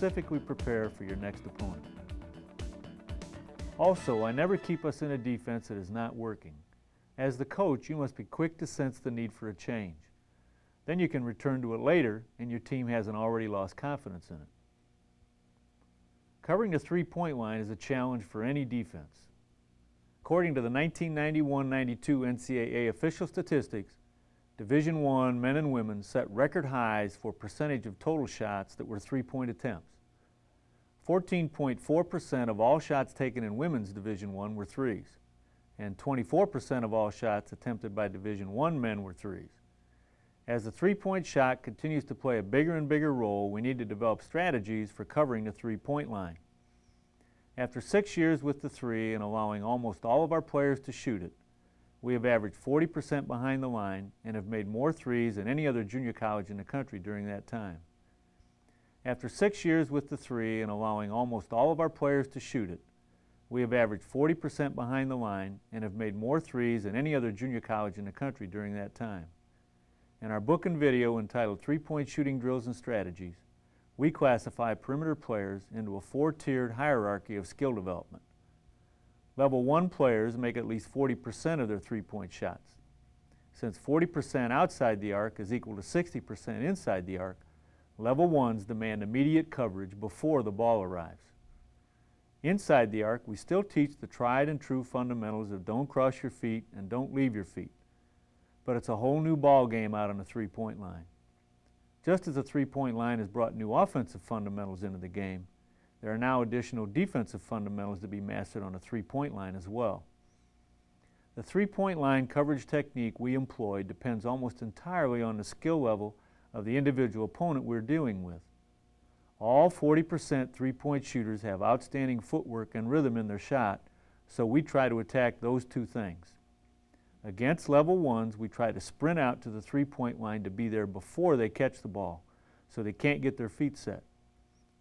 specifically prepare for your next opponent. Also, I never keep us in a defense that is not working. As the coach, you must be quick to sense the need for a change. Then you can return to it later and your team hasn't already lost confidence in it. Covering the three-point line is a challenge for any defense. According to the 1991-92 NCAA official statistics, Division I men and women set record highs for percentage of total shots that were three-point attempts. 14.4% of all shots taken in women's Division I were threes, and 24% of all shots attempted by Division I men were threes. As the three-point shot continues to play a bigger and bigger role, we need to develop strategies for covering the three-point line. After 6 years with the three and allowing almost all of our players to shoot it, we have averaged 40% behind the line and have made more threes than any other junior college in the country during that time. After 6 years with the three and allowing almost all of our players to shoot it, we have averaged 40% behind the line and have made more threes than any other junior college in the country during that time. In our book and video entitled Three-Point Shooting Drills and Strategies, we classify perimeter players into a four-tiered hierarchy of skill development. Level 1 players make at least 40% of their three-point shots. Since 40% outside the arc is equal to 60% inside the arc, Level 1s demand immediate coverage before the ball arrives. Inside the arc, we still teach the tried and true fundamentals of don't cross your feet and don't leave your feet. But it's a whole new ball game out on the three-point line. Just as the three-point line has brought new offensive fundamentals into the game, there are now additional defensive fundamentals to be mastered on the three-point line as well. The three-point line coverage technique we employ depends almost entirely on the skill level of the individual opponent we're dealing with. All 40% three-point shooters have outstanding footwork and rhythm in their shot, so we try to attack those two things. Against Level 1s, we try to sprint out to the three-point line to be there before they catch the ball, so they can't get their feet set.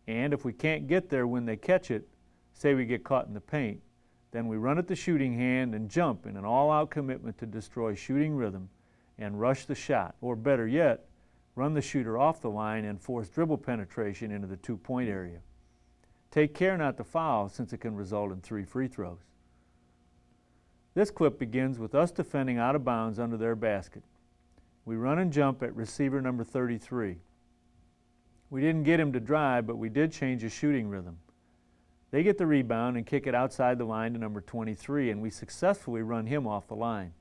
And if we can't get there when they catch it, say we get caught in the paint, then we run at the shooting hand and jump in an all-out commitment to destroy shooting rhythm and rush the shot, or better yet, run the shooter off the line and force dribble penetration into the two-point area. Take care not to foul, since it can result in 3 free throws. This clip begins with us defending out of bounds under their basket. We run and jump at receiver number 33. We didn't get him to drive, but we did change his shooting rhythm. They get the rebound and kick it outside the line to number 23, and we successfully run him off the line.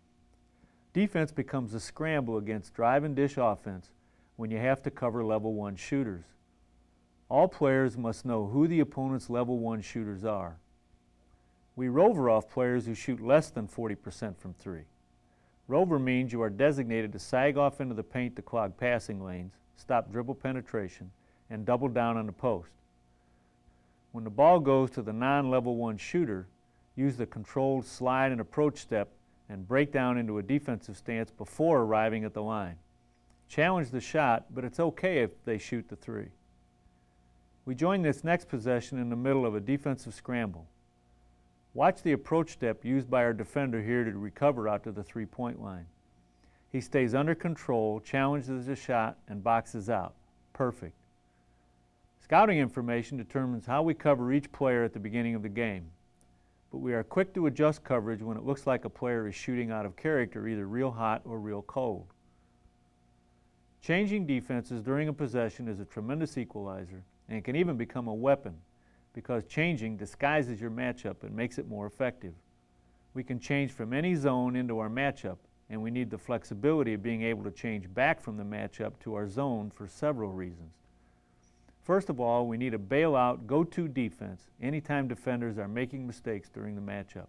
Defense becomes a scramble against drive and dish offense when you have to cover Level 1 shooters. All players must know who the opponent's Level 1 shooters are. We rover off players who shoot less than 40% from three. Rover means you are designated to sag off into the paint to clog passing lanes, stop dribble penetration, and double down on the post. When the ball goes to the non-Level 1 shooter, use the controlled slide and approach step and break down into a defensive stance before arriving at the line. Challenge the shot, but it's okay if they shoot the three. We join this next possession in the middle of a defensive scramble. Watch the approach step used by our defender here to recover out to the three-point line. He stays under control, challenges the shot, and boxes out. Perfect. Scouting information determines how we cover each player at the beginning of the game, but we are quick to adjust coverage when it looks like a player is shooting out of character, either real hot or real cold. Changing defenses during a possession is a tremendous equalizer and can even become a weapon, because changing disguises your matchup and makes it more effective. We can change from any zone into our matchup, and we need the flexibility of being able to change back from the matchup to our zone for several reasons. First of all, we need a bailout, go-to defense anytime defenders are making mistakes during the matchup.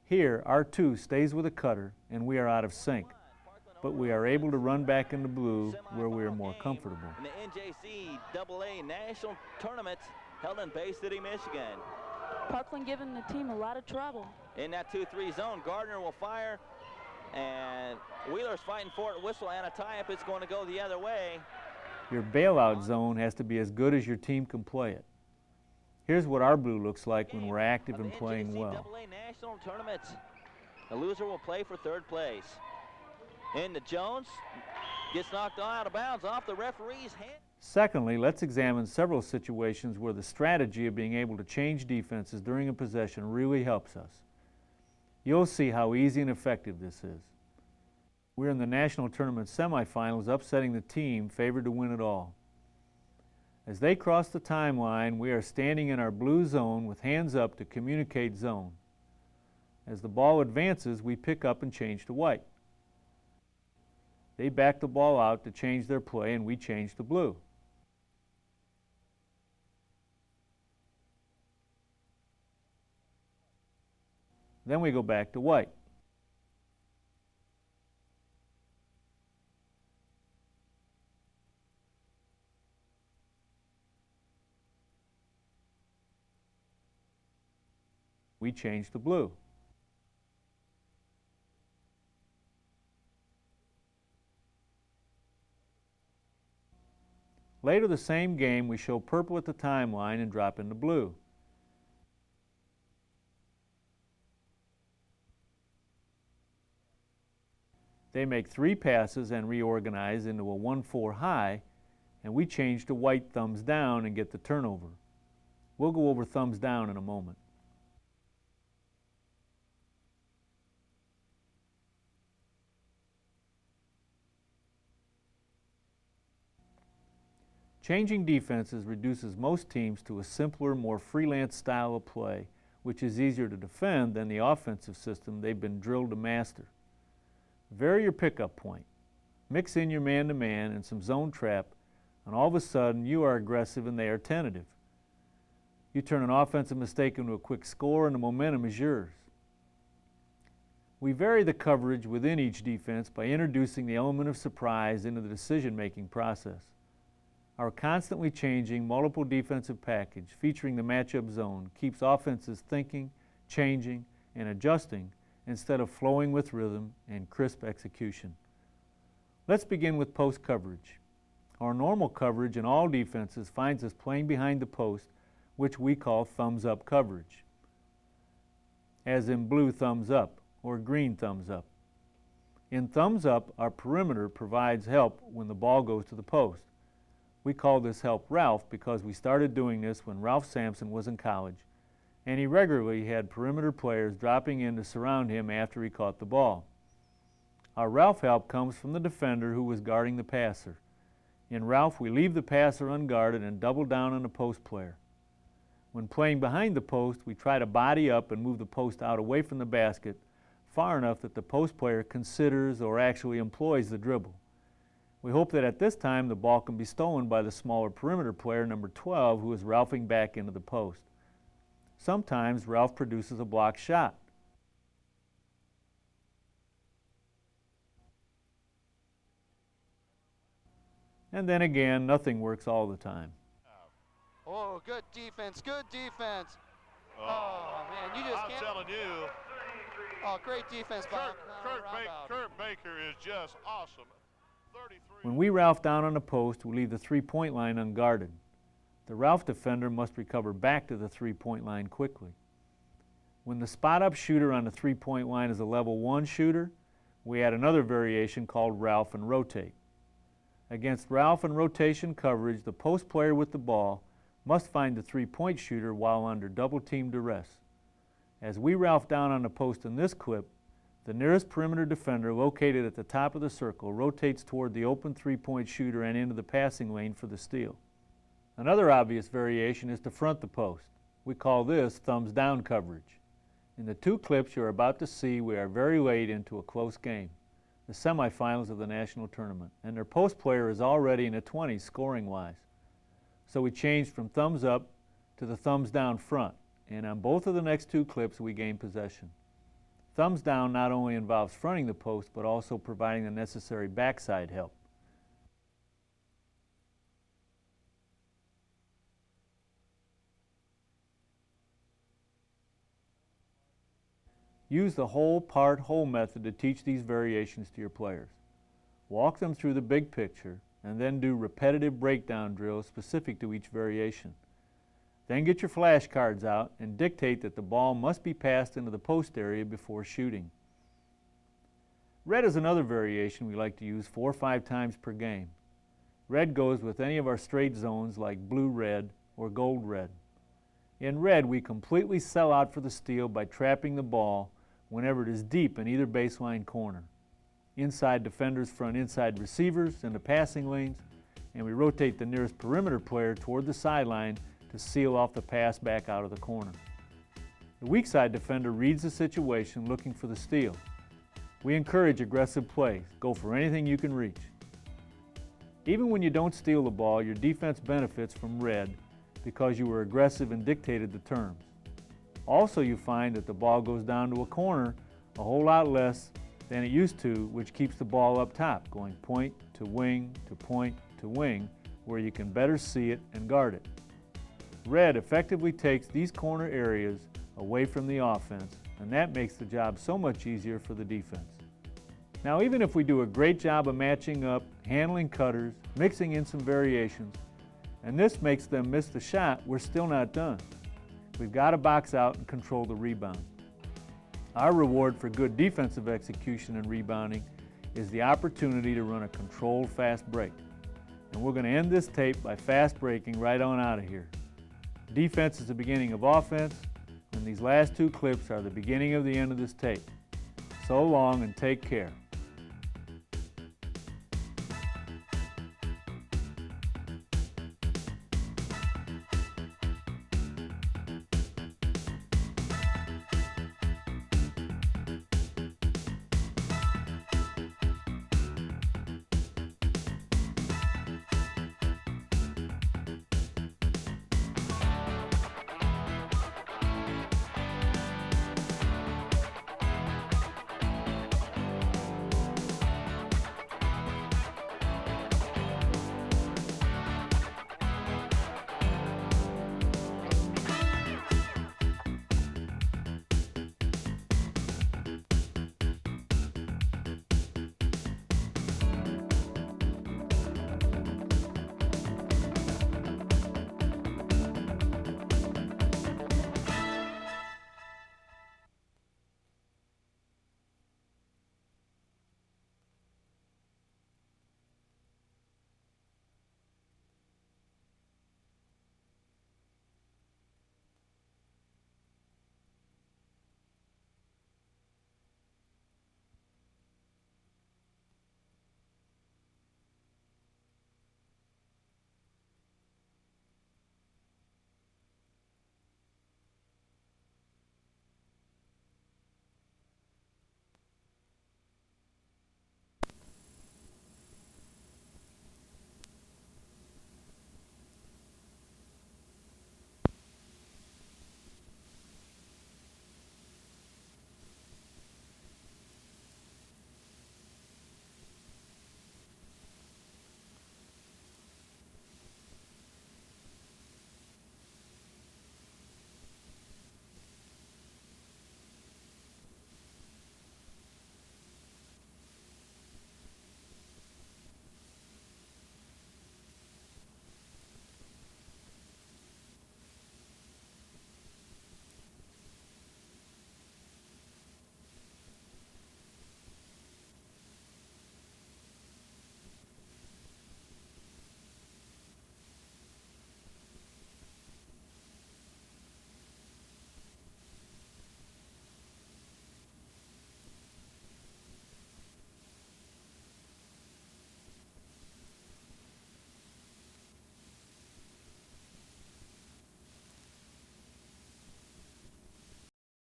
Here, our 2 stays with a cutter, and we are out of sync, but we are able to run back into blue where we are more comfortable. In the NJCAA National Tournament held in Bay City, Michigan. Parkland giving the team a lot of trouble. In that 2-3 zone, Gardner will fire, and Wheeler's fighting for it. Whistle and a tie-up. It's going to go the other way. Your bailout zone has to be as good as your team can play it. Here's what our blue looks like when we're active and playing well. NJCAA National Tournament. The loser will play for 3rd place. Into Jones. Gets knocked out of bounds off the referee's hand. Secondly, let's examine several situations where the strategy of being able to change defenses during a possession really helps us. You'll see how easy and effective this is. We're in the national tournament semifinals, upsetting the team favored to win it all. As they cross the timeline, we are standing in our blue zone with hands up to communicate zone. As the ball advances, we pick up and change to white. They back the ball out to change their play, and we change to blue. Then we go back to white. We change to blue. Later the same game, we show purple at the timeline and drop into blue. They make 3 passes and reorganize into a 1-4 high, and we change to white thumbs down and get the turnover. We'll go over thumbs down in a moment. Changing defenses reduces most teams to a simpler, more freelance style of play, which is easier to defend than the offensive system they've been drilled to master. Vary your pickup point. Mix in your man-to-man and some zone trap, and all of a sudden you are aggressive and they are tentative. You turn an offensive mistake into a quick score and the momentum is yours. We vary the coverage within each defense by introducing the element of surprise into the decision-making process. Our constantly changing multiple defensive package featuring the matchup zone keeps offenses thinking, changing, and adjusting instead of flowing with rhythm and crisp execution. Let's begin with post coverage. Our normal coverage in all defenses finds us playing behind the post, which we call thumbs up coverage, as in blue thumbs up or green thumbs up. In thumbs up, our perimeter provides help when the ball goes to the post. We call this help Ralph because we started doing this when Ralph Sampson was in college, and he regularly had perimeter players dropping in to surround him after he caught the ball. Our Ralph help comes from the defender who was guarding the passer. In Ralph, we leave the passer unguarded and double down on the post player. When playing behind the post, we try to body up and move the post out away from the basket far enough that the post player considers or actually employs the dribble. We hope that at this time the ball can be stolen by the smaller perimeter player, number 12, who is Ralphing back into the post. Sometimes Ralph produces a blocked shot. And then again, nothing works all the time. Oh, good defense, good defense. Oh, man, you just can't. I'm telling you. Oh, great defense by Kurt Baker is just awesome. 33. When we Ralph down on the post, we leave the three-point line unguarded. The Ralph defender must recover back to the three-point line quickly. When the spot-up shooter on the three-point line is a level 1 shooter, we add another variation called Ralph and rotate. Against Ralph and rotation coverage, the post player with the ball must find the three-point shooter while under double-team duress. As we Ralph down on the post in this clip, the nearest perimeter defender located at the top of the circle rotates toward the open three-point shooter and into the passing lane for the steal. Another obvious variation is to front the post. We call this thumbs down coverage. In the 2 clips you're about to see, we are very late into a close game, the semifinals of the national tournament, and their post player is already in the 20s scoring-wise. So we changed from thumbs up to the thumbs down front, and on both of the next 2 clips we gain possession. Thumbs down not only involves fronting the post, but also providing the necessary backside help. Use the whole part whole method to teach these variations to your players. Walk them through the big picture and then do repetitive breakdown drills specific to each variation. Then get your flashcards out and dictate that the ball must be passed into the post area before shooting. Red is another variation we like to use 4 or 5 times per game. Red goes with any of our straight zones like blue-red or gold-red. In red, we completely sell out for the steal by trapping the ball whenever it is deep in either baseline corner. Inside defenders front inside receivers in the passing lanes, and we rotate the nearest perimeter player toward the sideline to seal off the pass back out of the corner. The weak side defender reads the situation looking for the steal. We encourage aggressive plays. Go for anything you can reach. Even when you don't steal the ball, your defense benefits from red because you were aggressive and dictated the terms. Also, you find that the ball goes down to a corner a whole lot less than it used to, which keeps the ball up top, going point to wing to point to wing, where you can better see it and guard it. Red effectively takes these corner areas away from the offense, and that makes the job so much easier for the defense. Now, even if we do a great job of matching up, handling cutters, mixing in some variations, and this makes them miss the shot, we're still not done. We've got to box out and control the rebound. Our reward for good defensive execution and rebounding is the opportunity to run a controlled fast break. And we're going to end this tape by fast breaking right on out of here. Defense is the beginning of offense, and these last two clips are the beginning of the end of this tape. So long and take care.